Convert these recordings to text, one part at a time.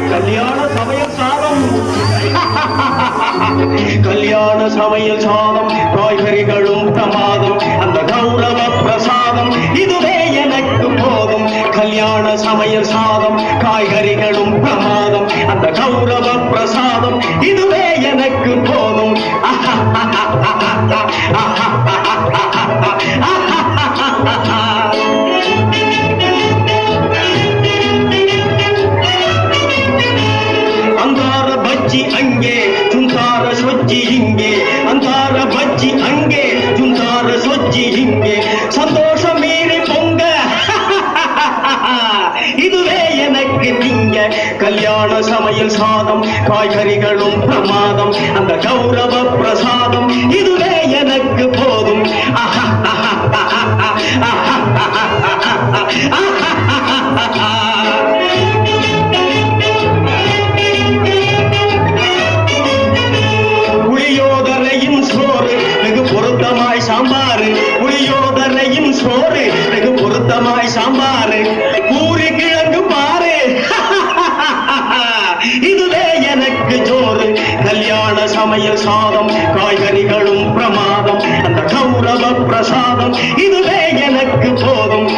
கல்யாண சமையல் சாதம் கல்யாண சமையல் சாதம் காய்கறிகளும் பிரமாதம் அந்த கௌரவ பிரசாதம் இதுவே எனக்கு போதும் கல்யாண சமையல் சாதம் காய்கறிகளும் பிரமாதம் அந்த கௌரவ பிரசாதம் இதுவே எனக்கு போதும் அந்தார பஜ்ஜி அங்கே சுந்தார சொஜ்ஜி இங்கே அந்தார பஜ்ஜி அங்கே சுந்தார சொஜ்ஜி இங்கே சந்தோஷம் மீறி பொங்க இதுவே எனக்கு நீங்க கல்யாண சமையல் சாதம் காய்கறிகளும் பிரமாதம் அந்த கௌரவ பிரசாதம் இதுவே எனக்கு போதும் புளியோதரையும் சோறு வெகு பொருத்தமாய் சாம்பாரு புளியோதரையும் சோறு வெகு பொருத்தமாய் சாம்பாரு பூரி கிழங்கு பாரு இதுவே எனக்கு ஜோறு கல்யாண சமையல் சாதம் காய்கறிகளும் பிரமாதம் அந்த கௌரவ பிரசாதம் இதுவே எனக்கு போதும்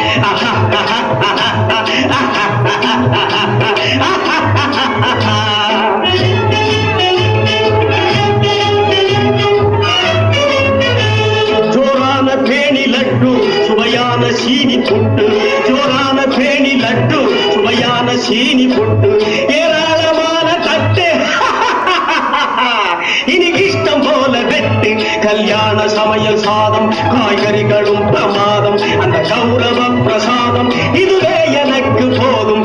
ஜோரான பேணி லட்டு சுவையான சீனி புட்டு ஜோரான பேணி லட்டு சுவையான சீனி புட்டு ஏராளமான தட்டு இனி இஷ்டம் போல வெட்டு கல்யாண சமையல் சாதம் காய்கறிகளும் பிரமாதம் அந்த கௌரவ பிரசாதம் இதுவே எனக்கு போதும்